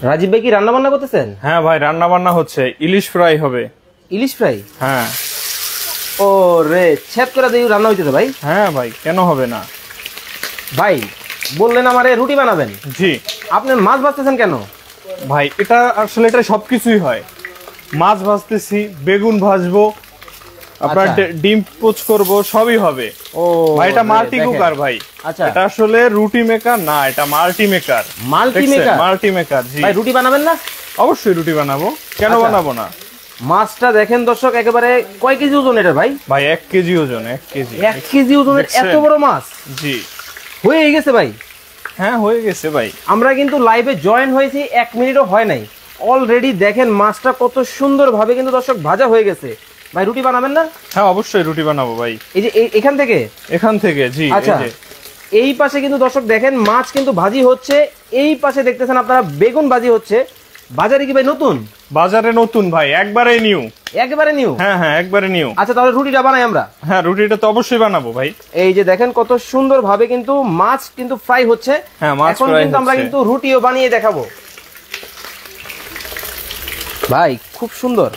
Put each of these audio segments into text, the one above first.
রাজীব ভাই কি রান্না বান্না করতেছেন? হ্যাঁ ভাই, রান্না বান্না হচ্ছে, ইলিশ ফ্রাই হবে। ইলিশ ফ্রাই? হ্যাঁ। ও রে, ছেদ করে দিয়ে রান্না হইতেছে ভাই? হ্যাঁ ভাই, কেন হবে না। ভাই বললেন আমারে রুটি বানাবেন। জি। আপনি মাছ ভাজতেছেন কেন? ভাই এটা আসলে এটা সবকিছুই হয়, মাছ ভাজতেছি, বেগুন ভাজবো, আপনার ডিম পোচ করব, সবই হবে। ও ভাই এটা মাল্টি কুকার ভাই। আচ্ছা, এটা আসলে রুটি মেকার না, এটা মাল্টি মেকার। Multi maker. জি ভাই রুটি বানাবেন না? অবশ্যই রুটি বানাবো, কেন বানাবো না। মাছটা দেখেন দর্শক, একেবারে কয় কেজি ওজন এটা ভাই? ভাই 1 কেজি ওজন। 1 কেজি ওজনের এত বড় মাছ? জি। হয়ে গেছে ভাই? হ্যাঁ হয়ে গেছে ভাই। আমরা কিন্তু লাইভে জয়েন হয়েছি, 1 মিনিটও হয় নাই, অলরেডি দেখেন মাছটা কত সুন্দর ভাবে কিন্তু দর্শক ভাজা হয়ে গেছে। ভাই রুটি বানাবেন না? হ্যাঁ অবশ্যই রুটি বানাবো ভাই। এই যে এখান থেকে জি। আচ্ছা, এই পাশে কিন্তু দর্শক দেখেন মাছ কিন্তু ভাজি হচ্ছে, এই পাশে দেখতেছেন আপনারা বেগুন ভাজি হচ্ছে। বাজারে কি ভাই নতুন? বাজারে নতুন ভাই, একবারে নিউ। একবারে নিউ? হ্যাঁ হ্যাঁ, একবারে নিউ। আচ্ছা তাহলে রুটিটা বানাই আমরা। হ্যাঁ রুটিটা তো অবশ্যই বানাবো ভাই। এই যে দেখেন কত সুন্দর ভাবে কিন্তু মাছ কিন্তু ফ্রাই হচ্ছে। হ্যাঁ মাছ এখন ফ্রাই কিন্তু আমরা কিন্তু রুটিও বানিয়ে দেখাবো ভাই, খুব সুন্দর।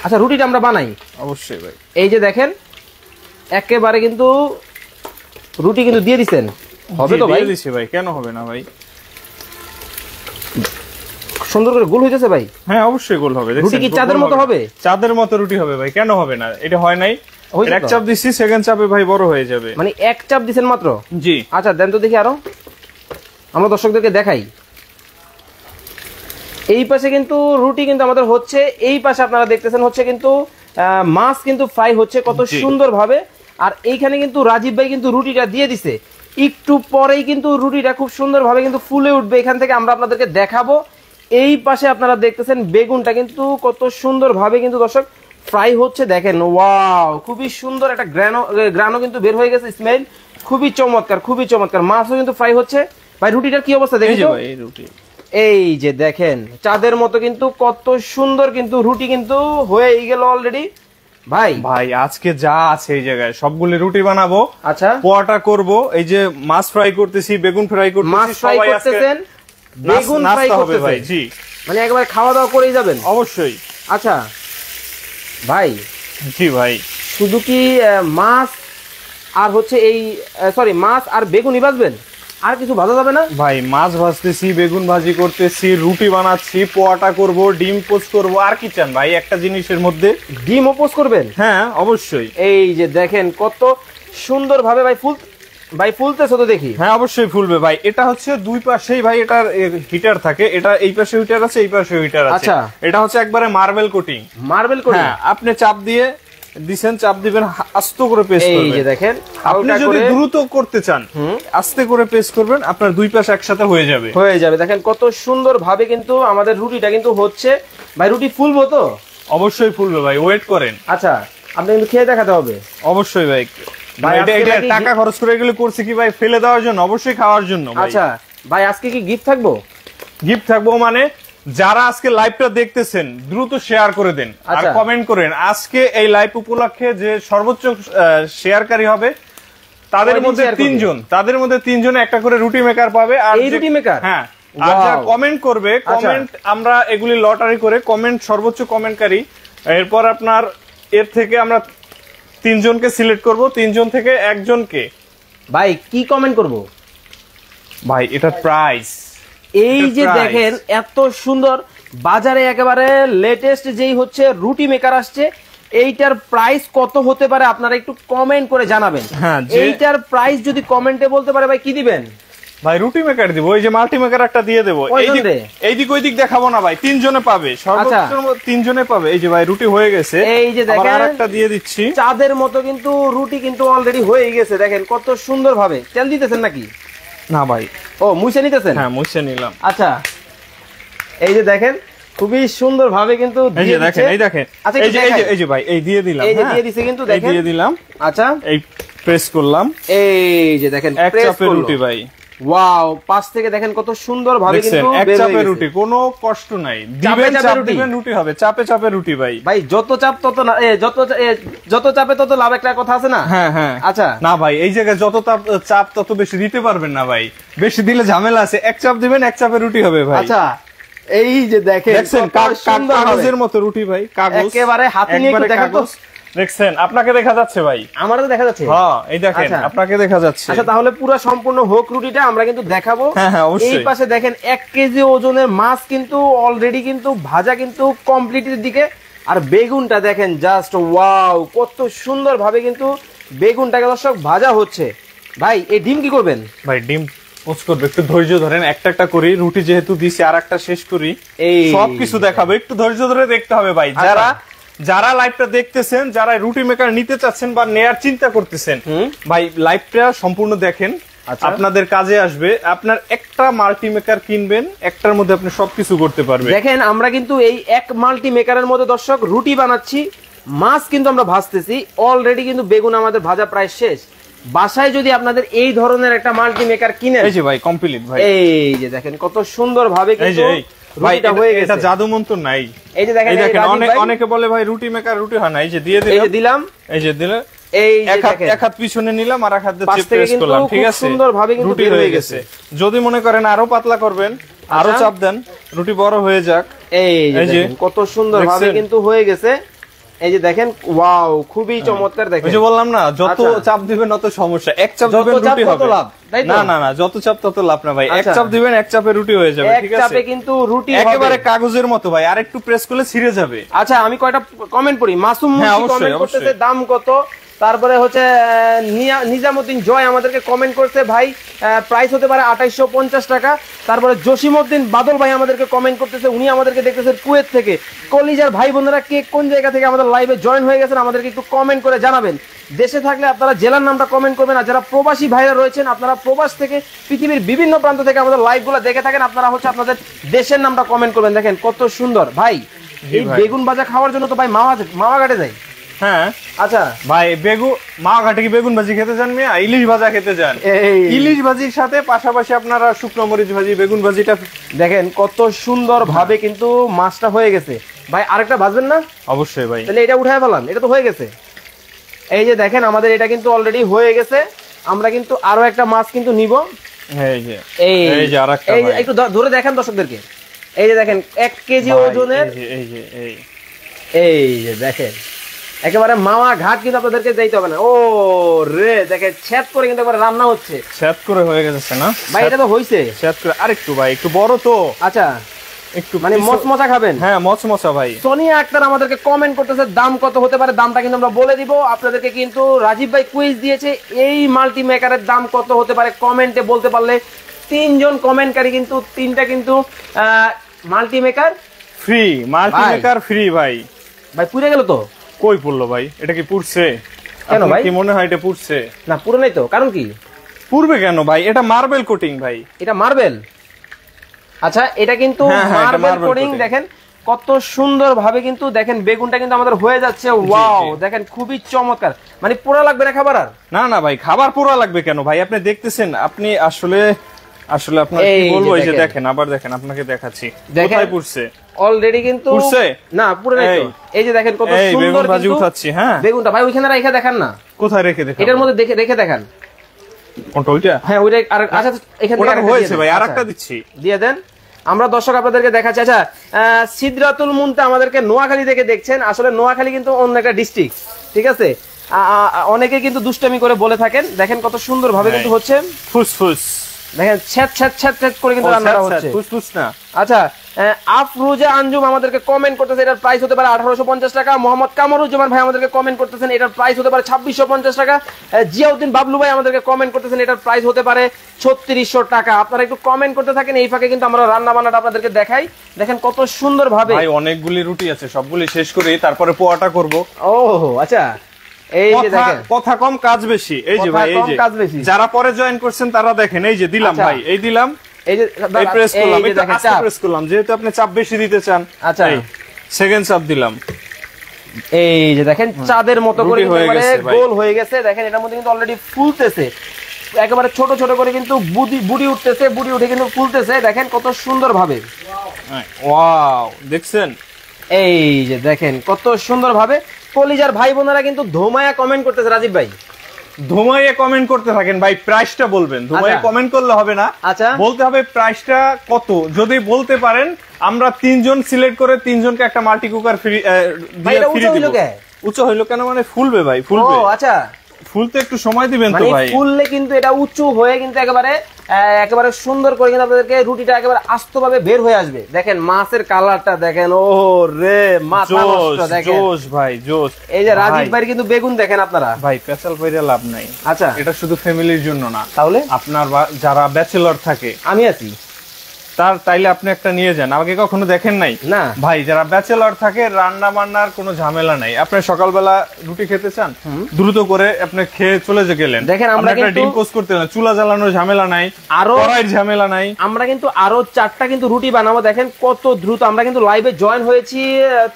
আচ্ছা রুটিটা আমরা বানাই অবশ্যই ভাই। এই যে দেখেন একেবারে কিন্তু রুটি কিন্তু দিয়ে দিচ্ছেন, হবে তো ভাই? দিয়ে দিছি ভাই, কেন হবে না ভাই। সুন্দর করে গোল হইতেছে ভাই। হ্যাঁ অবশ্যই গোল হবে। রুটি কি চাঁদের মতো হবে? চাঁদের মতো রুটি হবে ভাই, কেন হবে না। এটা হয় নাই, এক চাপ দিচ্ছি, সেকেন্ড চাপে ভাই বড় হয়ে যাবে। মানে এক চাপ দিচ্ছেন মাত্র? জি। আচ্ছা দেন তো দেখি আরো, আমরা দর্শকদেরকে দেখাই। এই পাশে কিন্তু রুটি কিন্তু আমাদের হচ্ছে, এই পাশে আপনারা দেখতেছেন হচ্ছে কিন্তু মাছ কিন্তু ফ্রাই হচ্ছে কত সুন্দর ভাবে। আর এইখানে কিন্তু রাজীব ভাই কিন্তু রুটিটা দিয়ে দিছে, একটু পরেই কিন্তু রুটিটা খুব সুন্দর ভাবে কিন্তু ফুলে উঠবে, এখান থেকে আমরা আপনাদেরকে দেখাবো। এই পাশে আপনারা দেখতেছেন বেগুনটা কিন্তু কত সুন্দর ভাবে কিন্তু দর্শক ফ্রাই হচ্ছে, দেখেন ওয়াও, খুবই সুন্দর একটা গ্রানো কিন্তু বের হয়ে গেছে, স্মেল খুবই চমৎকার, খুবই চমৎকার। মাছও কিন্তু ফ্রাই হচ্ছে। ভাই রুটিটার কি অবস্থা দেখেন? এই যে দেখেন চাঁদের মতো কিন্তু কত সুন্দর কিন্তু রুটি কিন্তু হয়ে গেল অলরেডি। ভাই আজকে যা আছে এই জায়গায় সবগুলো রুটি বানাবো। আচ্ছা পোয়াটা করব, এই যে মাছ ফ্রাই করতেছি, বেগুন ফ্রাই করতেছি, মাছ ফ্রাই করতেছেন, বেগুন ফ্রাই করতেছেন ভাই। জি, মানে একবার খাওয়া দাওয়া করেই যাবেন? অবশ্যই। আচ্ছা ভাই। জি ভাই, শুধু কি মাছ আর হচ্ছে এই সরি মাছ আর বেগুনই ভাজবেন, আর কিছু ভাজা যাবে না? ভাই মাছ ভাজতেছি, বেগুন ভাজি করতেছি, রুটি বানাচ্ছি, পোয়াটা করব, ডিম পোস্ট করব, আর কি চান ভাই একটা জিনিসের মধ্যে? ডিমও পোস্ট করবেন? হ্যাঁ অবশ্যই। এই যে দেখেন কত সুন্দর ভাবে ভাই ফুলতেছে তো দেখি। হ্যাঁ অবশ্যই ফুলবে ভাই। এটা হচ্ছে দুই পাশেই ভাই এটার হিটার থাকে, এটা এই পাশে হিটার আছে, এই পাশে হিটার আছে। আচ্ছা, এটা হচ্ছে একবারে মার্বেল কোটিং। Marble coating? হ্যাঁ, আপনি চাপ দিয়ে দিবেন, চাপ দিবেন, আস্তে করে পেস্ট করবেন। এই যে দেখেন, আপনি যদি দ্রুত করতে চান আস্তে করে পেস্ট করবেন, আপনার দুই পাশ একসাথে হয়ে যাবে। দেখেন কত সুন্দর ভাবে কিন্তু আমাদের রুটিটা কিন্তু হচ্ছে। ভাই রুটি ফুলবো তো? অবশ্যই ফুলবে ভাই, ওয়েট করেন। আচ্ছা আপনি কিন্তু খেয়ে দেখাতে হবে। অবশ্যই ভাই। এটা টাকা খরচ করে এগুলো করছি কি ভাই ফেলে দেওয়ার জন্য? অবশ্যই খাওয়ার জন্য। আচ্ছা ভাই আজকে কি গিফট থাকবো? গিফট থাকবো মানে যারা আজকে লাইভটা দেখতেছেন দ্রুত শেয়ার করে দেন আর কমেন্ট করেন। আজকে এই লাইভ উপলক্ষে যে সর্বোচ্চ শেয়ারকারী হবে তাদের মধ্যে তিনজনে একটা করে রুটি মেকার পাবে। আর এই রুটি মেকার? হ্যাঁ, আর যারা কমেন্ট করবে, কমেন্ট আমরা এগুলি লটারি করে কমেন্ট, সর্বোচ্চ কমেন্টকারী, এরপর আপনার এর থেকে আমরা 3 জনকে সিলেক্ট করব, 3 জন থেকে একজনকে। ভাই কি কমেন্ট করব ভাই? এটা প্রাইস। এই যে দেখেন এত সুন্দর, বাজারে একেবারে লেটেস্ট যেই হচ্ছে রুটি মেকার আসছে, এইটার প্রাইস কত হতে পারে আপনারা একটু কমেন্ট করে জানাবেন। এইটার প্রাইস যদি কমেন্টে বলতে পারে ভাই কি দিবেন? ভাই রুটি মেকার দিব, এই যে মাল্টি মেকার একটা দিয়ে দেবো। এইদিক ওইদিক দেখাবো না ভাই, 3 জনে পাবে, সর্বোচ্চ 3 জনে পাবে। এই যে ভাই রুটি হয়ে গেছে, এই যে দেখেন আরেকটা দিয়ে দিচ্ছি। চাঁদের মতো কিন্তু রুটি কিন্তু অলরেডি হয়ে গেছে, দেখেন কত সুন্দর ভাবে। তেল দিতেছেন নাকি? না ভাই। ও মুছে নিতেছেন? হ্যাঁ মুছে নিলাম। আচ্ছা এই যে দেখেন খুবই সুন্দর ভাবে কিন্তু এই যে দেখেন, এই দেখেন। আচ্ছা এই যে ভাই এই দিয়ে দিলাম, এই যে দিয়ে দিছে কিন্তু দেখেন, দিয়ে দিলাম। আচ্ছা এই প্রেস করলাম, এই যে দেখেন এক চাপের রুটি ভাই। ওয়াও, পাশ থেকে দেখেন কত সুন্দর ভাবে কিন্তু এক চাপের রুটি, কোনো কষ্ট নাই। দিবেন চাপ দিবেন রুটি হবে, চাপে চাপে রুটি ভাই। ভাই যত চাপ তত না, যত চাপে তত লাভ, একটা কথা আছে না? হ্যাঁ হ্যাঁ। আচ্ছা না ভাই, এই জায়গায় যত চাপ তত বেশি দিতে পারবেন না ভাই, বেশি দিলে ঝামেলা আছে। এক চাপ দিবেন, এক চাপে রুটি হবে ভাই। আচ্ছা এই যে দেখেন কাগজের মতো রুটি ভাই, কাগজ একেবারে হাতে নিয়ে একটু দেখেন তো। দেখছেন, আপনাকে দেখা যাচ্ছে ভাই? আমারও দেখা যাচ্ছে। হ্যাঁ এই দেখেন, আপনাকে দেখা যাচ্ছে। আচ্ছা তাহলে পুরো সম্পূর্ণ হোক রুটিটা আমরা কিন্তু দেখাবো। হ্যাঁ অবশ্যই। এই পাশে দেখেন 1 কেজি ওজনের মাছ কিন্তু অলরেডি কিন্তু ভাজা কিন্তু কমপ্লিটের দিকে। আর বেগুনটা দেখেন জাস্ট ওয়াও, কত সুন্দর ভাবে কিন্তু বেগুনটাকে দর্শক ভাজা হচ্ছে। ভাই এই ডিম কি করবেন? ভাই ডিম পোচ করবে, একটু ধৈর্য ধরেন, একটা একটা করি, রুটি যেহেতু দিছি আর একটা শেষ করি, এই সবকিছু দেখাবো, একটু ধৈর্য ধরে দেখতে হবে ভাই। যারা লাইভটা দেখতেছেন, যারা রুটি মেকার নিতে চাচ্ছেন বা নেয়ার চিন্তা করতেছেন, ভাই লাইভটা সম্পূর্ণ দেখেন, আপনাদের কাজে আসবে। আপনার একটা মাল্টি মেকার কিনবেন, একটার মধ্যে আপনি সবকিছু করতে পারবেন। দেখেন আমরা কিন্তু এই এক মাল্টি মেকারের মধ্যে দর্শক রুটি বানাচ্ছি, মাছ কিন্তু আমরা ভাজতেছি অলরেডি, কিন্তু বেগুন আমাদের ভাজা প্রায় শেষ। বাসায় যদি আপনাদের এই ধরনের একটা মাল্টি মেকার কিনেন, এই যে ভাই কমপ্লিট ভাই, এই যে দেখেন কত সুন্দর ভাবে কিন্তু রুটিটা হয়ে গেছে। এটা জাদু মন্ত্র নাই। এই যে দেখেন অনেকে বলে ভাই রুটি মেকার রুটি হয় না, এই যে দিয়ে দিলাম, এই যে দিলে, এই এক হাত পিছনে নিলাম আর এক হাত দিয়ে প্রেস করলাম, ঠিক আছে, সুন্দর ভাবে কিন্তু রুটি হয়ে গেছে। যদি মনে করেন আরো পাতলা করবেন, আরো চাপ দেন, রুটি বড় হয়ে যাক। এই যে কত সুন্দর ভাবে কিন্তু হয়ে গেছে। এই যে দেখেন ওয়াও, খুবই চমৎকার। দেখেন ওই যে বললাম না, যত চাপ দিবেন তত সমস্যা, এক চাপ দিবেন রুটি হবে না, যত চাপ তত লাভ না ভাই। এক চাপ দিবেন, এক চাপে রুটি হয়ে যাবে, ঠিক আছে, এক চাপে কিন্তু রুটি একেবারে কাগজের মতো ভাই, আর একটু প্রেস করলে ছিঁড়ে যাবে। আচ্ছা আমি কয়টা কমেন্ট পড়ি। মাসুম মুন্সি কমেন্ট করতেছে দাম কত, তারপরে হচ্ছে নিজামুদ্দিন জয় আমাদেরকে কমেন্ট করছে ভাই প্রাইস হতে পারে 2850 টাকা। তারপরে জসিমউদ্দিন বাদল ভাই আমাদেরকে কমেন্ট করতেছে, উনি আমাদেরকে দেখতেছেন কুয়েত থেকে। কলিজার ভাই বোনেরা কে কোন জায়গা থেকে আমাদের লাইভে জয়েন হয়ে গেছেন আমাদেরকে একটু কমেন্ট করে জানাবেন। দেশে থাকলে আপনারা জেলার নামটা কমেন্ট করবেন, আর যারা প্রবাসী ভাইরা রয়েছেন আপনারা প্রবাস থেকে পৃথিবীর বিভিন্ন প্রান্ত থেকে আমাদের লাইভগুলো দেখে থাকেন, আপনারা হচ্ছে আপনাদের দেশের নামটা কমেন্ট করবেন। দেখেন কত সুন্দর ভাই, এই বেগুন ভাজা খাওয়ার জন্য তো ভাই মামা ঘাটে যাই। হ্যাঁ আচ্ছা ভাই মা ঘাটে কি বেগুন ভাজি খেতে চান, ইলিশ ভাজা খেতে চান? ইলিশ ভাজির সাথে পাশাপাশি আপনারা শুকনো মরিচ ভাজি, বেগুন ভাজিটা দেখেন কত সুন্দর ভাবে কিন্তু মাছটা হয়ে গেছে। ভাই আরেকটা ভাজবেন না? অবশ্যই ভাই। তাহলে এটা উঠায় ফেলাম, এটা তো হয়ে গেছে। এই যে দেখেন আমাদের এটা কিন্তু অলরেডি হয়ে গেছে। আমরা কিন্তু আরো একটা মাছ কিন্তু নিব। এই যে আরেকটা, একটু ধরে দেখেন দর্শকদেরকে। এই যে দেখেন 1 কেজি ওজনের, এই যে দেখেন একেবারে মামা ঘাট কিন্তু আপনাদেরকে যাইতে হবে না। ও রে দেখেন ছেদ করে কিন্তু একবার রান্না হচ্ছে, ছেদ করে হয়ে গেছে না ভাই? এটা তো হইছে ছেদ করে, আরেকটু ভাই একটু বড় তো। আচ্ছা একটু মানে মচমচা খাবেন? হ্যাঁ মচমচা ভাই। সোনিয়া আক্তার আমাদেরকে কমেন্ট করতেছে দাম কত হতে পারে, দামটা কিন্তু আমরা বলে দিব আপনাদেরকে। কিন্তু রাজীব ভাই কুইজ দিয়েছে, এই মাল্টি মেকারের দাম কত হতে পারে কমেন্টে বলতে পারলে 3 জন কমেন্টকারী কিন্তু 3টা কিন্তু multi maker free, multi maker free ভাই। ভাই পুড়ে গেল তো? কই পড়লো ভাই? এটা কি পুড়ছে? কেন ভাই? কি মনে হয় এটা পুড়ছে? না পুড়ে নাই তো, কারণ কি পুড়বে কেন ভাই? এটা মার্বেল কোটিং ভাই। এটা মার্বেল? আচ্ছা এটা কিন্তু মার্বেল কোটিং। দেখেন কত সুন্দর ভাবে কিন্তু দেখেন বেগুনটা কিন্তু আমাদের হয়ে যাচ্ছে। ওয়াও দেখেন খুবই চমৎকার। মানে পোড়া লাগবে না খাবার? আর না ভাই খাবার পোড়া লাগবে কেন ভাই? আপনি দেখতেছেন, আপনি আসলে আপনার কি বলবো, এই যে দেখেন, আবার দেখেন, আপনাকে দেখাচ্ছি কোথায় পুড়ছে। অলরেডি কিন্তু পুড়ছে না, পুড়ে নাই তো। এই যে দেখেন কত সুন্দর বেগুন ভাজি উঠাচ্ছি। হ্যাঁ বেগুনটা ভাই ওইখানে রেখে দেখেন না, কোথায় রেখে দেখেন, এটার মধ্যে রেখে দেখেন। কোনটা? ওইটা? হ্যাঁ ওইটা। আর আচ্ছা এখানে হয়েছে ভাই, আরেকটা দিচ্ছি, দিয়ে দেন। আমরা দর্শক আপনাদেরকে দেখাচ্ছি। আচ্ছা সিদরাতুল মুনতা আমাদেরকে নোয়াখালী থেকে দেখছেন। আসলে নোয়াখালী কিন্তু অন্য একটা ডিস্ট্রিক্ট, ঠিক আছে। অনেকে কিন্তু দুষ্টামি করে বলে থাকেন। দেখেন কত সুন্দর ভাবে কিন্তু হচ্ছে ফুসফুস, দেখেন ছ্যাট ছ্যাট ছ্যাট ছ্যাট করে কিন্তু রান্নাটা হচ্ছে, ফুসফুস না। আচ্ছা আফরুজা আঞ্জুম আমাদেরকে কমেন্ট করতেছে এটার প্রাইস হতে পারে 1850 টাকা। মোহাম্মদ কামরুজ্জামান ভাই আমাদেরকে কমেন্ট করতেছেন এটার প্রাইস হতে পারে 2650 টাকা। জিয়াউদ্দিন বাবলু ভাই আমাদেরকে কমেন্ট করতেছেন এটার প্রাইস হতে পারে 3600 টাকা। আপনারা একটু কমেন্ট করতে থাকেন, এই ফাঁকে কিন্তু আমরা রান্না বান্নাটা আপনাদেরকে দেখাই। দেখেন কত সুন্দর ভাবে। ভাই অনেকগুলি রুটি আছে, সবগুলি শেষ করি তারপরে পোয়াটা করব। ও আচ্ছা, এই যে দেখেন কথা কম কাজ বেশি। এই যে ভাই, এই যে যারা পরে জয়েন করছেন তারা দেখেন, এই যে দিলাম ভাই, এই দিলাম, এই যে প্রেস করলাম, এটা আস্তে প্রেস করলাম যেহেতু আপনি চাপ বেশি দিতে চান। আচ্ছা সেকেন্ড চাপ দিলাম, এই যে দেখেন চাঁদের মতো করে গোল হয়ে গেছে। দেখেন এটার মধ্যে কিন্তু অলরেডি ফুলতেছে, একেবারে ছোট ছোট করে কিন্তু বুড়ি উঠতেছে, বুড়ি উঠে কিন্তু ফুলতেছে। দেখেন কত সুন্দর ভাবে। ওয়াও দেখছেন, এই যে দেখেন কত সুন্দর ভাবে। কলিজার ভাই বোনেরা কিন্তু ধোমায়া কমেন্ট করতেছে। রাজীব ভাই ধোমাইয়ে কমেন্ট করতে থাকেন ভাই, প্রাইসটা বলবেন। ধোমাইয়ে কমেন্ট করলে হবে না, আচ্ছা বলতে হবে প্রাইসটা কত। যদি বলতে পারেন আমরা 3 জন সিলেক্ট করে 3 জনকে একটা মাল্টি কুকার ফ্রি দিব। উঁচু হইলো কেন মানে ফুলবে ভাই, ফুলবে। ও আচ্ছা, ফুলতে একটু সময় দিবেন তো ভাই। ফুললে কিন্তু এটা উঁচু হয়ে কিন্তু একেবারে সুন্দর করে কিন্তু আপনাদেরকে রুটিটা একেবারে আস্তভাবে বের হয়ে আসবে। দেখেন মাছের কালারটা দেখেন, ও রে মাথা নষ্ট দেখেন। জোশ ভাই জোশ। এই যে রাজীব ভাই কিন্তু বেগুন দেখেন আপনারা ভাই, পেছাল পয়রা লাভ নাই। আচ্ছা, এটা শুধু ফ্যামিলির জন্য না, তাহলে আপনার যারা ব্যাচেলর থাকে, আমি আছি, তাইলে আপনি একটা নিয়ে যান। আমাকে কখনো দেখেন নাই না ভাই? যারা ব্যাচেলর থাকে, রান্না বান্নার কোনো ঝামেলা নাই। আপনি সকালবেলা রুটি খেতে চান, দ্রুত করে আপনি খেয়ে চলে গেলেন। দেখেন আমরা একটা ডিম পোস্ট করতে না, চুলা জ্বালানোর ঝামেলা নাই, আরো কড়াইয়ের ঝামেলা নাই। আমরা কিন্তু আরো 4টা কিন্তু রুটি বানাবো। দেখেন কত দ্রুত আমরা কিন্তু লাইভে জয়েন হয়েছি,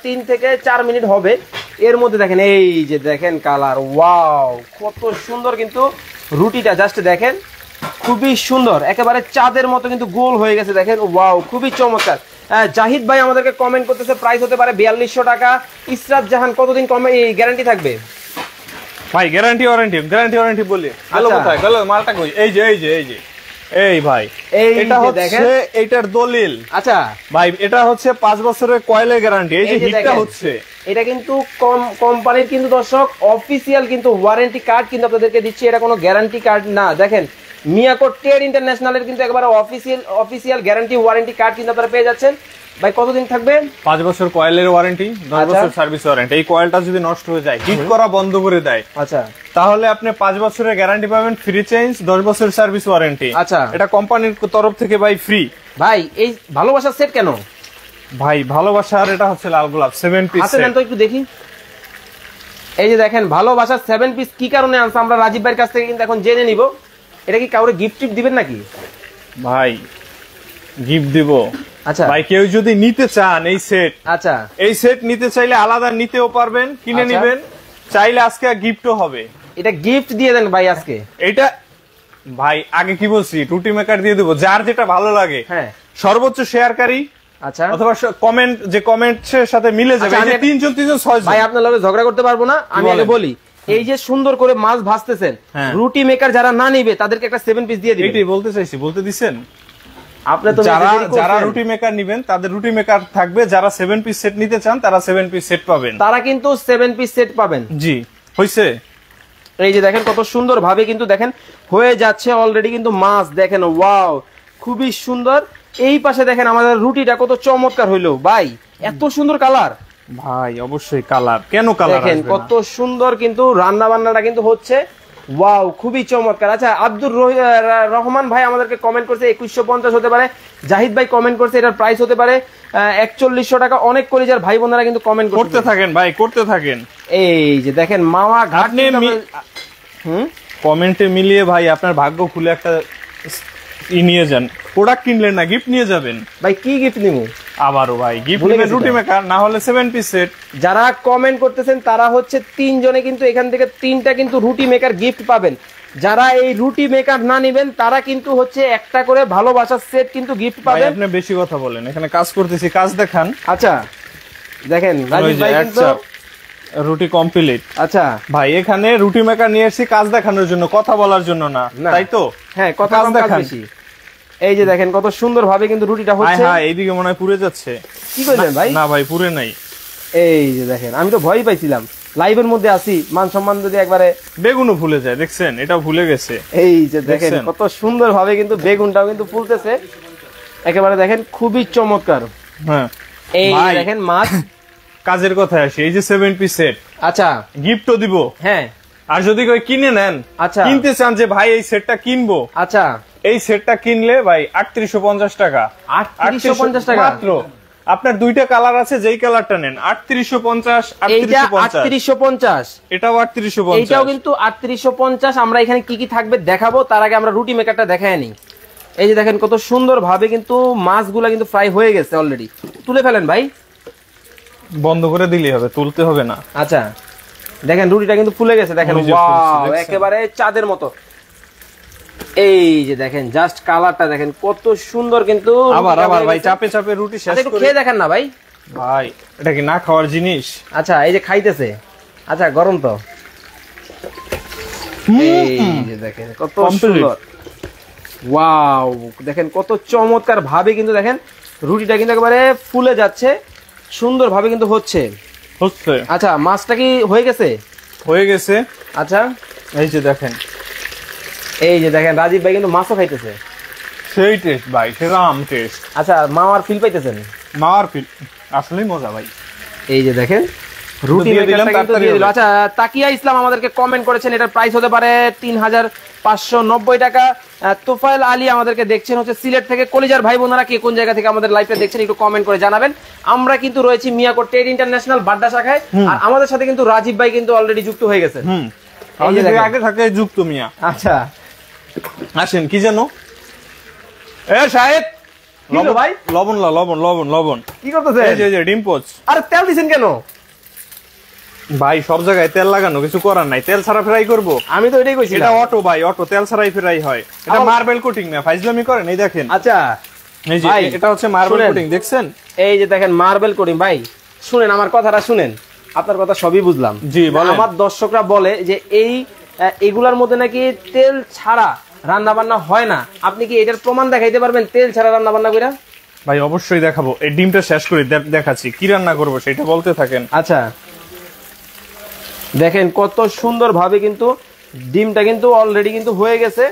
3 থেকে 4 মিনিট হবে। এর মধ্যে দেখেন এই যে দেখেন কালার, ওয়াও কত সুন্দর কিন্তু রুটিটা, জাস্ট দেখেন খুবই সুন্দর, একেবারে চাঁদের মতো কিন্তু গোল হয়ে গেছে। দেখেন ওয়াও, খুবই চমৎকার। জাহিদ ভাই আমাদেরকে কমেন্ট করতেছে প্রাইস হতে পারে 4200 টাকা। ইসরাত জাহান কতদিন গ্যারান্টি থাকবে ভাই? গ্যারান্টি ওয়ারেন্টি বলি। হ্যালো, কোথায় গেল মালটা? কই? এই যে এই ভাই, এটা হচ্ছে এটার দলিল। আচ্ছা ভাই, এটা হচ্ছে 5 বছরের কয়েলের গ্যারান্টি। এই যে হিটটা হচ্ছে, এটা কিন্তু কোম্পানির কিন্তু দর্শক অফিসিয়াল কিন্তু ওয়ারেন্টি কার্ড কিন্তু আপনাদেরকে দিচ্ছে, এটা কোনো গ্যারান্টি কার্ড না। দেখেন মিয়াকো ট্রেড ইন্টারন্যাশনালের কিন্তু একবারে অফিসিয়াল গ্যারান্টি ওয়ারেন্টি কার্ড কিন্তু আপনারা পেয়ে যাচ্ছেন। ভাই কতদিন থাকবে? 5 বছর কয়েলের ওয়ারেন্টি, 10 বছর সার্ভিস ওয়ারেন্টি। এই কয়েলটা যদি নষ্ট হয়ে যায়, হিট করা বন্ধ করে দেয়, আচ্ছা, তাহলে আপনি 5 বছরের গ্যারান্টি পাবেন, ফ্রি চেঞ্জ, 10 বছর সার্ভিস ওয়ারেন্টি। আচ্ছা, এটা কোম্পানির তরফ থেকে ভাই ফ্রি। ভাই এই ভালোবাসার সেট কেন ভাই? ভালোবাসার এটা হচ্ছে লাল গোলাপ 7 পিস আছে, নেন তো একটু দেখি। এই যে দেখেন ভালোবাসার 7 পিস কি কারণে আনছে আমরা রাজীব ভাইয়ের কাছ থেকে কিন্তু এখন জেনে নিব। এটা কি কাউরে গিফট দিবেন নাকি? ভাই গিফট দিব। আচ্ছা ভাই, কেউ যদি নিতে চান এই সেট, আচ্ছা এই সেট নিতে চাইলে আলাদা নিতেও পারবেন, কিনে নেবেন, চাইলে আজকে গিফটও হবে। এটা গিফট দিয়ে দেন ভাই আজকে। এটা ভাই আগে কি বলছি, রুটি মেকার দিয়ে দেবো, যার যেটা ভালো লাগে। হ্যাঁ, সর্বোচ্চ শেয়ারকারী, আচ্ছা, অথবা কমেন্টের সাথে মিলে যাবে। এই যে 3 জন 6 জন। ভাই আপনার লগে ঝগড়া করতে পারবো না, আমি আগে বলি। এই যে সুন্দর করে মাছ ভাজতেছেন, রুটি মেকার যারা না নিবে তাদেরকে একটা 7 পিস দিয়ে দিবেন। এটাই বলতে চাইছি, বলতে দিছেন। আপনি তো যারা রুটি মেকার নেবেন তাদের রুটি মেকার থাকবে, যারা 7 পিস সেট নিতে চান তারা 7 পিস সেট পাবেন, তারা কিন্তু 7 পিস সেট পাবেন। জি, হইছে। এই যে দেখেন কত সুন্দর ভাবে কিন্তু দেখেন হয়ে যাচ্ছে অলরেডি কিন্তু মাছ, দেখেন ওয়াও খুবই সুন্দর। এই পাশে দেখেন আমাদের রুটিটা কত চমৎকার হইলো ভাই, এত সুন্দর কালার। ভাই অবশ্যই কালার, কেন কালার দেখেন কত সুন্দর কিন্তু রান্না বান্নাটা কিন্তু হচ্ছে, ওয়াও খুবই চমৎকার। আচ্ছা, আব্দুর রহমান ভাই আমাদেরকে কমেন্ট করছে 2150 হতে পারে। জাহিদ ভাই কমেন্ট করছে এটার প্রাইস হতে পারে 4100 টাকা। অনেক কলিজার ভাই বোনেরা কিন্তু কমেন্ট করতে থাকেন ভাই, করতে থাকেন। এই যে দেখেন মামা ঘাট কমেন্টে মিলিয়ে ভাই আপনার ভাগ্য খুলে একটা নিয়ে যান। প্রোডাক্ট কিনলেন না, গিফট নিয়ে যাবেন। ভাই কি গিফট নিবো? আবারও ভাই গিফট নেবেন রুটি মেকার, না হলে 7 পিস সেট। যারা কমেন্ট করতেছেন তারা হচ্ছে 3 জনে কিন্তু এখান থেকে 3টা কিন্তু রুটি মেকার গিফট পাবেন। যারা এই রুটি মেকার না নেবেন তারা কিন্তু হচ্ছে একটা করে ভালোবাসার সেট কিন্তু গিফট পাবেন। আপনি বেশি কথা বলেন, এখানে কাজ করতেছি, কাজ দেখান। আচ্ছা দেখেন রাজীব ভাই কিন্তু রুটি কমপ্লিট। আচ্ছা ভাই এখানে রুটি মেকার নিয়ে এসেছি কাজ দেখানোর জন্য, কথা বলার জন্য না, তাই তো? হ্যাঁ, কথা দেখান। এই যে দেখেন কত সুন্দর ভাবে কিন্তু রুটিটা হচ্ছে। হ্যাঁ, এইদিকে মনে হয় পুড়ে যাচ্ছে। কি কইলেন ভাই? না ভাই পুড়ে নাই। এই যে দেখেন আমি তো ভয় পাইছিলাম, লাইভের মধ্যে আছি, মান সম্মান যদি একবারে বেগুনও ভুলে যায়, দেখছেন? এটাও ভুলে গেছে। এই যে দেখেন কত সুন্দর ভাবে কিন্তু বেগুনটাও কিন্তু ফুলতেছে একেবারে, দেখেন খুবই চমৎকার। হ্যাঁ, এই দেখেন মাছ। কাজের কথায় আসি, এই যে 7 পিস সেট, আচ্ছা গিফটও দিব। হ্যাঁ, আর যদি কেউ কিনে নেন, আচ্ছা কিনতে চান যে ভাই এই সেটটা কিনবো, আচ্ছা এই সেটটা কিনলে ভাই 3850 টাকা। 3850 টাকা মাত্র। আপনার 2টা কালার আছে, যেই কালারটা নেন 3850, 3850, এটাও 3850, এটাও কিন্তু 3850। আমরা এখানে কি কি থাকবে দেখাবো, তার আগে আমরা রুটি মেকারটা দেখায় নিই। এই যে দেখেন কত সুন্দর ভাবে কিন্তু মাছগুলা কিন্তু ফ্রাই হয়ে গেছে অলরেডি। তুলে ফেলেন ভাই, বন্ধ করে দিলেই হবে, তুলতে হবে না। আচ্ছা দেখেন রুটিটা কিন্তু ফুলে গেছে, দেখেন ওয়াও একেবারে চাঁদের মতো। এই যে দেখেন জাস্ট কালারটা দেখেন কত সুন্দর কিন্তু। আবার ভাই চাপে চাপে রুটি শেষ করে খেয়ে দেখেন না ভাই। ভাই এটা কি না খাওয়ার জিনিস? আচ্ছা এই যে খাইতেছে, আচ্ছা গরম তো। এই যে দেখেন কত সুন্দর, ওয়াও দেখেন কত চমৎকার ভাবে কিন্তু দেখেন রুটিটা কিন্তু একেবারে ফুলে যাচ্ছে, সুন্দরভাবে কিন্তু হচ্ছে। আচ্ছা মাছটা কি হয়ে গেছে? হয়ে গেছে। আচ্ছা এই যে দেখেন, রাজীব ভাই কিন্তু মাছও খাইতেছে। সেই টেস্ট ভাই, সেরাম টেস্ট। আচ্ছা মাওয়ার ফিল পাইতেছেন? মাওয়ার ফিল আসলেই মজা ভাই। এই যে দেখেন রুটি মেকারটা কিন্তু দিয়ে দিল। আচ্ছা তাকিয়া ইসলাম আমাদেরকে কমেন্ট করেছেন, এটার প্রাইস হতে পারে 3590 টাকা। তোফায়েল আলী আমাদেরকে দেখছেন হচ্ছে সিলেট থেকে। কলিজার ভাই বোনেরা কে কোন জায়গা থেকে আমাদের লাইভটা দেখছেন একটু কমেন্ট করে জানাবেন। আমরা কিন্তু রয়েছি মিয়াকোর ট্রেড ইন্টারন্যাশনাল বাড্ডা শাখায়, আর আমাদের সাথে কিন্তু রাজীব ভাই কিন্তু অলরেডি যুক্ত হয়ে গেছে। আগে থাকে যুক্ত মিয়া। আচ্ছা আসেন, কি জানো সাহেব, ভাই লবণ লবণ লবণ লবণ কি করতেছে? এই যে ডিম পোচ। আরে তেল দিছেন কেন ভাই? সব জায়গায় তেল লাগানো, কিছু করার নাই, তেল ছাড়া ফ্রাই করব। আমি তো এটাই কইছি। এটা অটো ভাই, অটো, তেল ছাড়াই ফ্রাই হয়। এটা মার্বেল কোটিং না, ফাইজলামি করেন। এই দেখেন, আচ্ছা এই যে এটা হচ্ছে মার্বেল কোটিং, দেখছেন? এই যে দেখেন মার্বেল কোটিং। ভাই শুনেন আমার কথাটা, শুনেন, আপনার কথা সবই বুঝলাম। জি বলেন। আমার দর্শকরা বলে যে এগুলার মধ্যে নাকি তেল ছাড়া রান্না বান্না হয় না, আপনি কি এটার প্রমাণ দেখাইতে পারবেন তেল ছাড়া রান্না বান্না কইরা? ভাই অবশ্যই দেখাবো। এই ডিমটা শেষ করে দেখাচ্ছি কি রান্না করব, সেটা বলতে থাকেন। আচ্ছা দেখেন কত সুন্দর ভাবে কিন্তু ডিমটা কিন্তু অলরেডি কিন্তু হয়ে গেছে।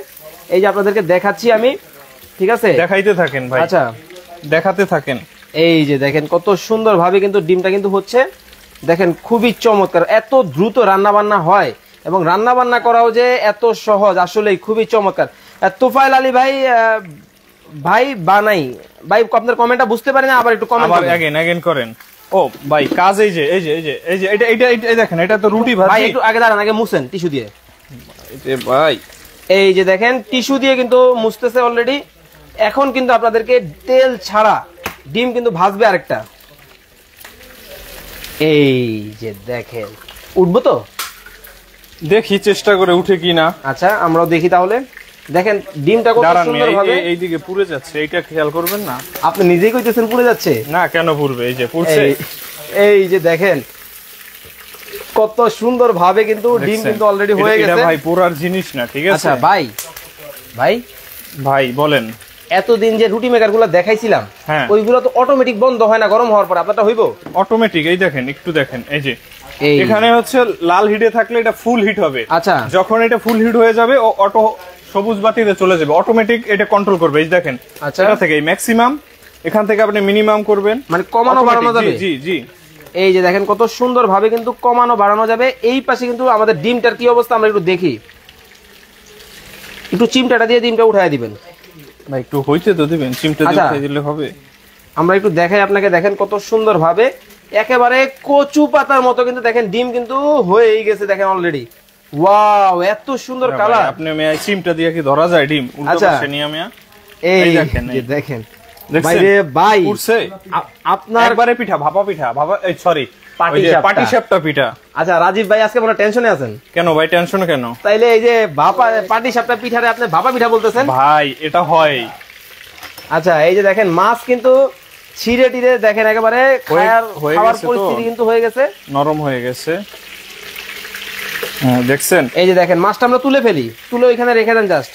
এই যে আপনাদেরকে দেখাচ্ছি আমি, ঠিক আছে? দেখাইতে থাকেন ভাই। আচ্ছা দেখাতে থাকেন। এই যে দেখেন কত সুন্দর ভাবে কিন্তু ডিমটা কিন্তু হচ্ছে। দেখেন খুবই চমৎকার, এত দ্রুত রান্না বান্না হয় এবং রান্না বান্না করাও যে এত সহজ, আসলেই খুবই চমৎকার। তোফায়েল আলী ভাই, ভাই বানাই ভাই, আপনার কমেন্টটা বুঝতে পারি না, আবার একটু কমেন্ট আবার করেন। ও ভাই কাজ এই যে এটা দেখেন, এটা তো রুটি ভাজি। ভাই একটু আগে দাঁড়ান, আগে মুছেন টিস্যু দিয়ে। ভাই এই যে দেখেন টিস্যু দিয়ে কিন্তু মুছতেছে অলরেডি। এখন কিন্তু আপনাদেরকে তেল ছাড়া ডিম কিন্তু ভাজবে আরেকটা। এই যে দেখেন, উঠবো তো? দেখি চেষ্টা করে উঠে কিনা। আচ্ছা আমরাও দেখি তাহলে। দেখেন ডিমটা কত সুন্দর ভাবে এইদিকে পুড়ে যাচ্ছে, এইটা খেয়াল করবেন না? আপনি নিজেই কইতেছেন পুড়ে যাচ্ছে। না কেন পুড়বে, এই যে পুড়ছে। এই যে দেখেন কত সুন্দর ভাবে কিন্তু ডিম কিন্তু অলরেডি হয়ে গেছে। এটা ভাই পোড়ার জিনিস না, ঠিক আছে? আচ্ছা ভাই ভাই ভাই বলেন। এতদিন যে রুটি মেকার গুলো দেখাইছিলাম, ওইগুলো তো অটোমেটিক বন্ধ হয় না গরম হওয়ার পর, আপনারটা হইবো অটোমেটিক? এই দেখেন, একটু দেখেন, এই যে এখানে হচ্ছে লাল হিটে থাকলে এটা ফুল হিট হবে। আচ্ছা যখন এটা ফুল হিট হয়ে যাবে ও অটো সবুজ বাতিতে চলে যাবে, অটোমেটিক এটা কন্ট্রোল করবে। এই দেখেন, আচ্ছা এটা থেকে ম্যাক্সিমাম, এখান থেকে আপনি মিনিমাম করবেন, মানে কমানো বাড়ানো যাবে। জি জি। এই যে দেখেন কত সুন্দর ভাবে কিন্তু কমানো বাড়ানো যাবে। এই পাশে কিন্তু আমাদের ডিমটার কি অবস্থা আমরা একটু দেখি। একটু চিমটাটা দিয়ে ডিমটা উঠায় দিবেন ভাই, একটু হইতে তো দিবেন, চিমটা দিয়ে উঠাই দিলে হবে। আমরা একটু দেখাই আপনাকে, দেখেন কত সুন্দর ভাবে একেবারে কচু পাতার মতো কিন্তু দেখেন ডিম কিন্তু হয়েই গেছে। দেখেন অলরেডি, ওয়াও এত সুন্দর কালার। আপনি মেয়ে চিমটা দিয়ে কি ধরা যায় ডিম? উল্টো পাশে নিয়ে মিয়া, এই দেখেন দেখেন ভাইরে ভাই উঠছে আপনার একবারে পিঠা, ভাপা পিঠা, ভাপা, এই সরি পাটি সাপটা পিঠা। আচ্ছা রাজীব ভাই আজকে মনে টেনশনে আছেন কেন? ভাই টেনশন কেন? তাইলে এই যে ভাপা পাটি সাপটা পিঠারে আপনি ভাপা পিঠা বলতেছেন? ভাই এটা হয়। আচ্ছা এই যে দেখেন মাছ কিন্তু ছিঁড়ে টিড়ে দেখেন একেবারে খাওয়ার পরিস্থিতি কিন্তু হয়ে গেছে, নরম হয়ে গেছে। দেখছেন? এই যে দেখেন মাছটা আমরা তুলে ফেলি, তুলে ওইখানে রেখে দেন জাস্ট।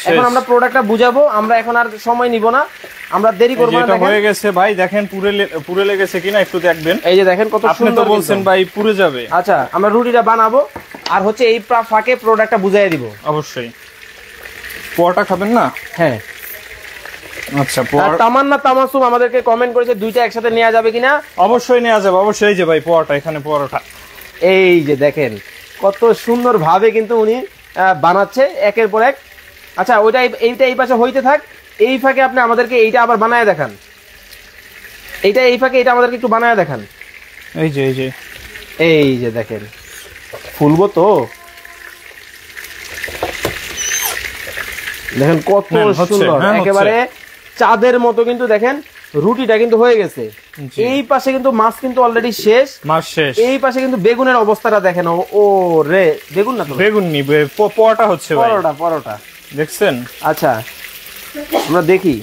এখন আমরা প্রোডাক্টটা বুঝাবো, আমরা এখন আর সময় নিব না, আমরা দেরি করব না। এটা হয়ে গেছে ভাই, দেখেন পুরে লেগেছে কিনা একটু দেখবেন। এই যে দেখেন কত সুন্দর বলছেন ভাই পুরে যাবে। আচ্ছা আমরা রুটিটা বানাবো আর হচ্ছে এই ফাঁকে প্রোডাক্টটা বুঝাইয়া দিব। অবশ্যই। পোয়াটা খাবেন না? হ্যাঁ আচ্ছা। তামান্না তামাসুম আমাদেরকে কমেন্ট করেছে দুইটা একসাথে নেওয়া যাবে কিনা। অবশ্যই নেওয়া যাবে, অবশ্যই। এই যে ভাই পোয়াটা, এখানে পোয়াটা, এই যে দেখেন কত সুন্দর ভাবে কিন্তু উনি বানাচ্ছে একের পর এক। আচ্ছা ওইটা এইটা এই পাশে হইতে থাক, এই ফাঁকে আপনি আমাদেরকে এইটা আবার বানায় দেখান। এইটা এই ফাঁকে এটা আমাদেরকে একটু বানায় দেখান। এই যে এই যে এই যে দেখেন ফুলবো তো, দেখেন কত সুন্দর একেবারে চাঁদের মতো কিন্তু দেখেন রুটিটা কিন্তু হয়ে গেছে। এই পাশে কিন্তু মাছ কিন্তু অলরেডি শেষ, মাছ শেষ। এই পাশে কিন্তু বেগুনের অবস্থাটা দেখেন, ও রে বেগুন না তো, বেগুন নি, পরোটা হচ্ছে ভাই, পরোটা দেখছেন? আচ্ছা আমরা দেখি,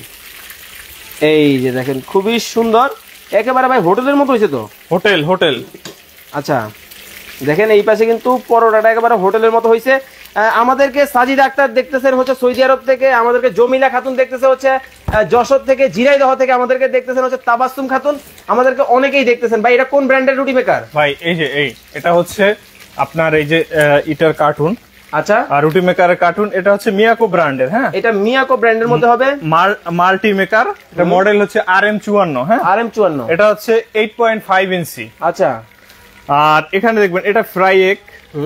এই যে দেখেন খুবই সুন্দর একেবারে ভাই হোটেলের মতো হয়েছে তো, হোটেল। আচ্ছা দেখেন এই পাশে কিন্তু পরোটাটা একেবারে হোটেলের মতো হয়েছে। আমাদেরকে সাজিদ আক্তার দেখতেছেন হচ্ছে সৌদি আরব থেকে, আমাদেরকে জমিলা খাতুন দেখতেছে হচ্ছে যশোর থেকে, ঝিনাইদহ থেকে আমাদেরকে দেখতেছেন হচ্ছে তাবাসসুম খাতুন, আমাদেরকে অনেকেই দেখতেছেন। ভাই এটা কোন ব্র্যান্ডের রুটি মেকার? ভাই এই যে এটা হচ্ছে আপনার এই যে ইটার কার্টুন, আচ্ছা, আর রুটি মেকারের কার্টুন, এটা হচ্ছে মিয়াকো ব্র্যান্ডের। হ্যাঁ, এটা মিয়াকো ব্র্যান্ডের মধ্যে হবে, মাল্টি মেকার। এটা মডেল হচ্ছে RM54। হ্যাঁ, RM54। এটা হচ্ছে 8.5 ইঞ্চি। আচ্ছা, আর এখানে দেখবেন এটা fry egg,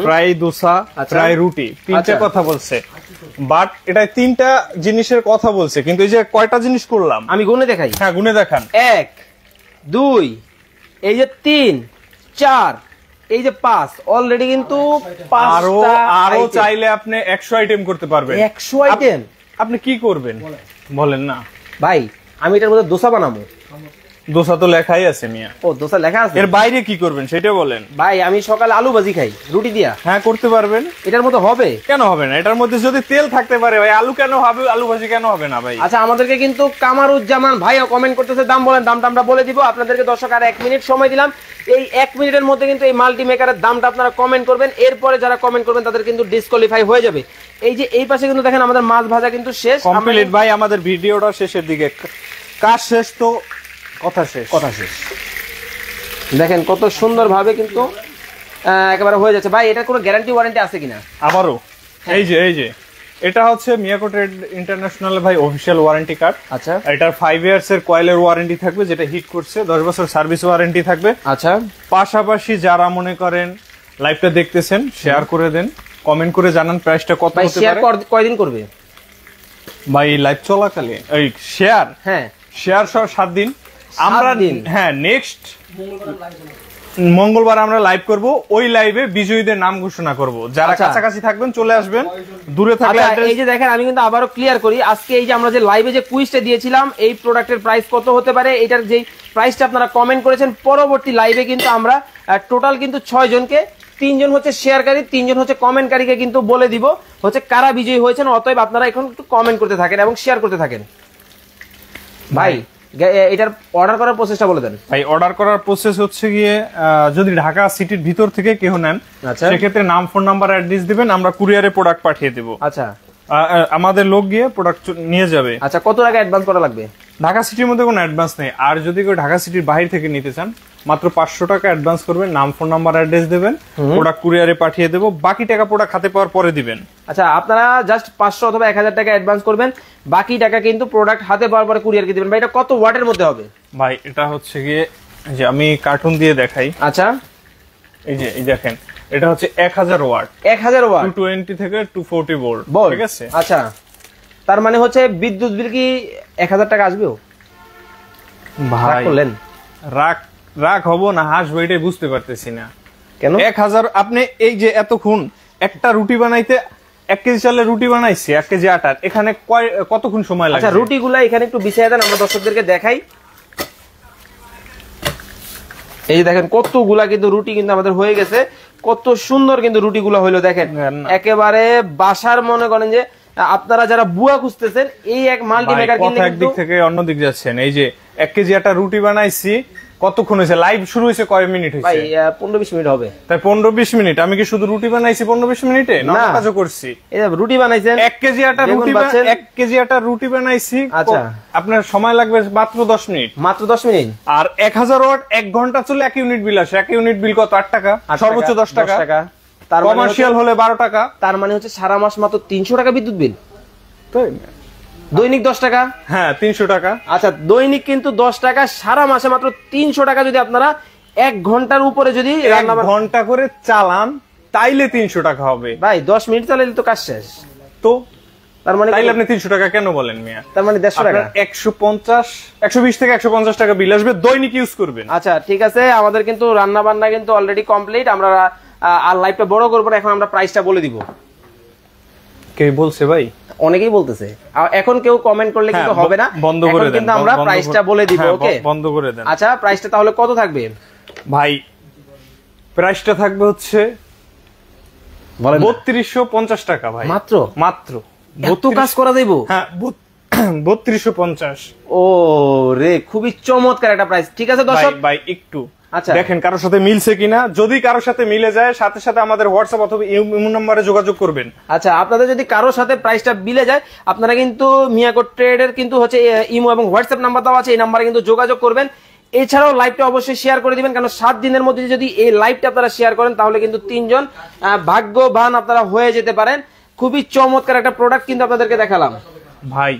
fry dosa, fry রুটি, তিনটা কথা বলছে। বাট এটা তিনটা জিনিসের কথা বলছে, কিন্তু এই যে কয়টা জিনিস করলাম আমি গুনে দেখাই। হ্যাঁ, গুনে দেখান। 1 2 এই যে 3 4 এই যে 5, অলরেডি কিন্তু আরো চাইলে আপনি 100 আইটেম করতে পারবেন। 100 আইটেম আপনি কি করবেন বলেন না ভাই? আমি এটার মধ্যে দোসা বানাবো। দোসা তো লেখাই আছে মিয়া। ও, দোসা লেখা আছে, এর বাইরে কি করবেন সেটা বলেন। ভাই আমি সকালে আলু ভাজি খাই রুটি দিয়া। হ্যাঁ, করতে পারবেন। এটার মধ্যে হবে? কেন হবে না? এটার মধ্যে যদি তেল থাকতে পারে ভাই, আলু কেন হবে? আলু ভাজি কেন হবে না ভাই? আচ্ছা, আমাদেরকে কিন্তু কামারুজ্জামান ভাইও কমেন্ট করতেছে, দাম বলেন। দামটা আমরা বলে দিব আপনাদেরকে। দর্শক আর 1 মিনিট সময় দিলাম, এই 1 মিনিটের মধ্যে কিন্তু এই মাল্টি মেকারের দামটা আপনারা কমেন্ট করবেন। এরপরে যারা কমেন্ট করবেন তাদের কিন্তু ডিসকোয়ালিফাই হয়ে যাবে। এই যে এই পাশে কিন্তু দেখেন আমাদের মাছ ভাজা কিন্তু শেষ, কমপ্লিট ভাই। আমাদের ভিডিওটা শেষের দিকে, কাজ শেষ তো কথা শেষ। কথা শেষ। দেখেন কত সুন্দর ভাবে কিন্তু একেবারে হয়ে যাচ্ছে। ভাই এটা কোনো গ্যারান্টি ওয়ারেন্টি আছে কিনা? আবারও এই যে এটা হচ্ছে মিয়াকো ট্রেড ইন্টারন্যাশনাল ভাই অফিশিয়াল ওয়ারেন্টি কার্ড। আচ্ছা, এটার 5 ইয়ার্স এর কয়েলের ওয়ারেন্টি থাকবে, যেটা হিট করছে 10 বছর সার্ভিস ওয়ারেন্টি থাকবে। আচ্ছা, পাশাপাশি যারা মনে করেন লাইভটা দেখতেছেন, শেয়ার করে দেন, কমেন্ট করে জানান প্রাইসটা কত হতে শেয়ার পারে। কয়দিন করবে ভাই লাইভ চলাকালীন এই শেয়ার, হ্যাঁ শেয়ার সহ 7 দিন। আমরা হ্যাঁ নেক্সট মঙ্গলবার আমরা লাইভ করব, ওই লাইভে বিজয়ীদের নাম ঘোষণা করব। যারা কাছাকাছি থাকবেন চলে আসবেন, দূরে থাকলে এই যে দেখেন আমি কিন্তু আবারও ক্লিয়ার করি, আজকে এই যে আমরা যে লাইভে যে কুইজটা দিয়েছিলাম এই প্রোডাক্টের প্রাইস কত হতে পারে, এটার যে প্রাইসটা আপনারা কমেন্ট করেছেন, পরবর্তী লাইভে কিন্তু আমরা টোটাল কিন্তু 6 জনকে, 3 জন হচ্ছে শেয়ারকারী, 3 জন হচ্ছে কমেন্টকারীকে কিন্তু বলে দিব হচ্ছে কারা বিজয়ী হয়েছেন। অতএব আপনারা এখন একটু কমেন্ট করতে থাকেন এবং শেয়ার করতে থাকেন। ভাই এটার অর্ডার করার প্রসেসটা বলে দেন। ভাই অর্ডার করার প্রসেস হচ্ছে গিয়ে, যদি ঢাকা সিটির ভিতর থেকে কেউ নেন সেক্ষেত্রে নাম, ফোন নাম্বার, অ্যাড্রেস দিবেন, আমরা কুরিয়ারে প্রোডাক্ট পাঠিয়ে দেব। আচ্ছা, আমাদের লোক গিয়ে প্রোডাক্ট নিয়ে যাবে। আচ্ছা, কত টাকা অ্যাডভান্স করা লাগবে? ঢাকা সিটির মধ্যে কোনো অ্যাডভান্স নেই। আর যদি কেউ ঢাকা সিটির বাইরে থেকে নিতে চান মাত্র 500 টাকা অ্যাডভান্স করবেন, নাম, ফোন নাম্বার, অ্যাড্রেস দেবেন, প্রোডাক্ট কুরিয়ারে পাঠিয়ে দেব, বাকি টাকা প্রোডাক্ট হাতে পাওয়ার পরে দিবেন। আচ্ছা, আপনারা জাস্ট 500 অথবা 1000 টাকা অ্যাডভান্স করবেন, বাকি টাকা কিন্তু প্রোডাক্ট হাতে পাওয়ার পরে কুরিয়ারকে দিবেন। ভাই এটা কত ওয়াটের মধ্যে হবে? ভাই এটা হচ্ছে গিয়ে যে আমি কার্টুন দিয়ে দেখাই। আচ্ছা, এই যে এই দেখেন, এটা হচ্ছে 1000 ওয়াট, 1000 ওয়াট, 220 থেকে 240 ভোল্ট, ঠিক আছে? আচ্ছা, তার মানে হচ্ছে বিদ্যুৎ বিল কি 1000 টাকা আসবেও? ভাই রাগ হবো না হাসবো এটাই বুঝতে পারতেছি না। কেন 1000? আপনি এই যে এতক্ষণ একটা রুটি বানাইতে 1 কেজি চালের রুটি বানাইছি, 1 কেজি আটার, এখানে কতক্ষণ সময় লাগে? আচ্ছা, রুটিগুলা এখানে একটু বিছিয়ে দেন, আমরা দর্শকদেরকে দেখাই। এই যে দেখেন কতগুলা কিন্তু রুটি কিন্তু আমাদের হয়ে গেছে, কত সুন্দর কিন্তু রুটিগুলা হইলো দেখেন, একেবারে বাসার মনে করেন যে আপনারা যারা বুয়া খুঁজতেছেন এই এক মাল্টি মেকার কিনলে কিন্তু একদিক থেকে অন্য দিক যাচ্ছেন। এই যে 1 কেজি আটা রুটি বানাইছি, কতক্ষণ হয়েছে? লাইভ শুরু হয়েছে কয় মিনিট হয়েছে? ভাই 15-20 মিনিট হবে। তাই 15-20 মিনিট? আমি কি শুধু রুটি বানাইছি 15-20 মিনিটে? না, কাজও করছি। এই যে রুটি বানাইছেন, 1 কেজি আটা রুটি বানাইছি। আচ্ছা, আপনার সময় লাগবে মাত্র 10 মিনিট। মাত্র 10 মিনিট। আর 1000 ওয়াট 1 ঘন্টা চলে 1 ইউনিট বিল আসে। 1 ইউনিট বিল কত? 8 টাকা, সর্বোচ্চ 10 টাকা। তার কমার্শিয়াল হলে 12 টাকা। তার মানে হচ্ছে সারা মাস মাত্র 300 টাকা বিদ্যুৎ বিল। দৈনিক 10 টাকা। হ্যাঁ, 300 টাকা। আচ্ছা, দৈনিক কিন্তু 10 টাকা, সারা মাসে মাত্র 300 টাকা। যদি আপনারা 1 ঘন্টার উপরে যদি 1 ঘন্টা করে চালান তাইলে 300 টাকা হবে। ভাই 10 মিনিট চালালে তো কাজ শেষ। তো তার মানে তাইলে আপনি 300 টাকা কেন বলেন মিয়া? তার মানে 150 টাকা, 120 থেকে 150 টাকা বিল আসবে, দৈনিক ইউজ করবেন। আচ্ছা, ঠিক আছে, আমাদের কিন্তু রান্না বান্না কিন্তু অলরেডি কমপ্লিট। আমরা আর লাইভটা বড় করবো না, এখন আমরা প্রাইসটা বলে দিব। কে বলছে ভাই? অনেকেই বলতেছে। এখন কেউ কমেন্ট করলে কিন্তু হবে না, বন্ধ করে দেন, কিন্তু আমরা প্রাইসটা বলে দিব। ওকে, বন্ধ করে দেন। আচ্ছা, প্রাইসটা তাহলে কত থাকবে ভাই? প্রাইসটা থাকবে হচ্ছে 3250 টাকা। ভাই মাত্র এত কাজ করা যাইবো? হ্যাঁ, 3250। ও রে, খুবই চমৎকার একটা প্রাইস। ঠিক আছে দর্শক ভাই একটু আচ্ছা দেখেন কারোর সাথে মিলছে কিনা, যদি কারোর সাথে মিলে যায় সাথে সাথে আমাদের হোয়াটসঅ্যাপ অথবা ইমো নম্বরে যোগাযোগ করবেন। আচ্ছা আপনাদের যদি কারোর সাথে প্রাইসটা মিলে যায় আপনারা কিন্তু মিয়াকো ট্রেডের কিন্তু হচ্ছে ইমো এবং হোয়াটসঅ্যাপ নাম্বার দেওয়া আছে, এই নাম্বারে কিন্তু যোগাযোগ করবেন। এছাড়াও লাইভটা অবশ্যই শেয়ার করে দিবেন, কারণ 7 দিনের মধ্যে যদি এই লাইভটা আপনারা শেয়ার করেন তাহলে কিন্তু 3 জন ভাগ্যবান আপনারা হয়ে যেতে পারেন। খুবই চমৎকার একটা প্রোডাক্ট কিন্তু আপনাদেরকে দেখালাম। ভাই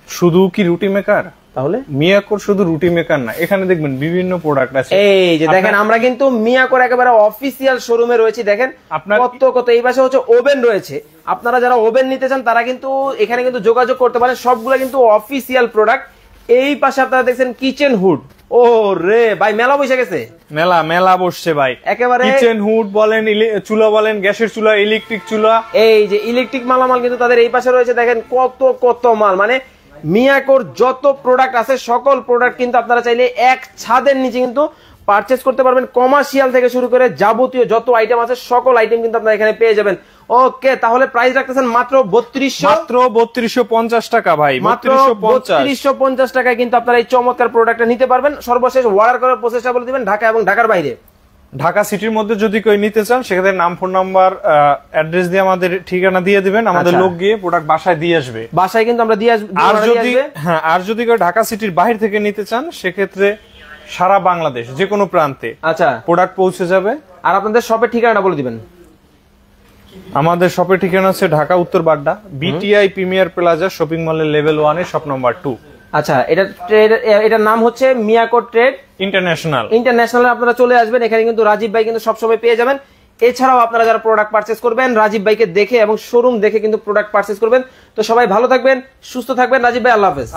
শুধু কি রুটি মেকার? তাহলে মিয়াকোর শুধু রুটি মেকার না, এখানে দেখবেন বিভিন্ন প্রোডাক্ট আছে। এই যে দেখেন আমরা কিন্তু মিয়াকোর একেবারে অফিসিয়াল শোরুমে রয়েছি। দেখেন কত এই পাশে হচ্ছে ওভেন রয়েছে, আপনারা যারা ওভেন নিতে চান তারা কিন্তু এখানে কিন্তু যোগাযোগ করতে পারেন, সবগুলো কিন্তু অফিসিয়াল প্রোডাক্ট। এই পাশে আপনারা দেখছেন কিচেন হুড। ও রে ভাই মেলা বসে গেছে, মেলা বসছে ভাই একেবারে। কিচেন হুড বলেন, চুলা বলেন, গ্যাসের চুলা, ইলেকট্রিক চুলা, এই যে ইলেকট্রিক মালামাল কিন্তু তাদের এই পাশে রয়েছে। দেখেন কত মাল, মানে মিয়াকোর যত প্রোডাক্ট আছে সকল প্রোডাক্ট কিন্তু আপনারা চাইলে এক ছাদের নিচে কিন্তু পারচেজ করতে পারবেন। কমার্শিয়াল থেকে শুরু করে যাবতীয় যত আইটেম আছে সকল আইটেম কিন্তু আপনারা এখানে পেয়ে যাবেন। ওকে, তাহলে প্রাইস রাখতেছেন মাত্র 3250 টাকা ভাই, মাত্র 3250 টাকায় কিন্তু আপনারা এই চমৎকার প্রোডাক্টটা নিতে পারবেন। সর্বশেষ অর্ডার করার প্রসেসটা বলে দিবেন, ঢাকা এবং ঢাকার বাইরে। ঢাকা সিটির মধ্যে যদি কেউ নিতে চান সেক্ষেত্রে নাম, ফোন নাম্বার, অ্যাড্রেস দিয়ে আমাদের ঠিকানা দিয়ে দিবেন, আমাদের লোক গিয়ে প্রোডাক্ট বাসায় দিয়ে আসবে। বাসায় কিন্তু আমরা দিয়ে আসবো। আর যদি কেউ ঢাকা সিটির বাইরে থেকে নিতে চান সেক্ষেত্রে সারা বাংলাদেশ যে কোনো প্রান্তে আচ্ছা প্রোডাক্ট পৌঁছে যাবে। আর আপনাদের শপের ঠিকানাটা বলে দিবেন। আমাদের শপের ঠিকানা হচ্ছে ঢাকা উত্তর Badda, BTI premier plaza shopping মলের লেভেল 1 এর শপ নাম্বার 2। আচ্ছা এটার নাম হচ্ছে মিয়াকো ট্রেড ইন্টারন্যাশনাল। আপনারা চলে আসবেন, এখানে কিন্তু রাজীব ভাই কিন্তু সবসময় পেয়ে যাবেন। এছাড়াও আপনারা যারা প্রোডাক্ট পারচেজ করবেন রাজীব ভাইকে দেখে এবং শোরুম দেখে কিন্তু প্রোডাক্ট পারচেজ করবেন। তো সবাই ভালো থাকবেন, সুস্থ থাকবেন। রাজীব ভাই আল্লাহ হাফেজ।